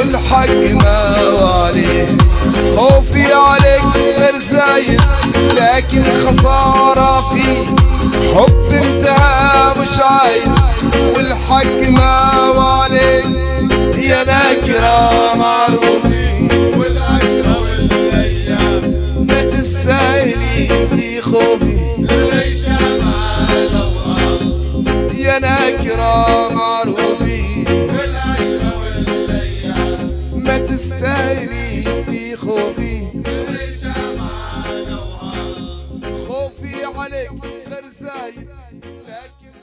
والحق ما واليه. خوفي عليك غير زايد لكن خسارة فيه، حب انتهى مش عايد والحق ما واليه. يا ناكرة معروفين والعشرة والايام ما تستاهلي انتي خوفي ليش مع الاوهام. يا ناكرة معروفين والعشرة والايام ما تستاهلي انتي خوفي ليش مع الاوهام. خوفي عليك غير زايد لكن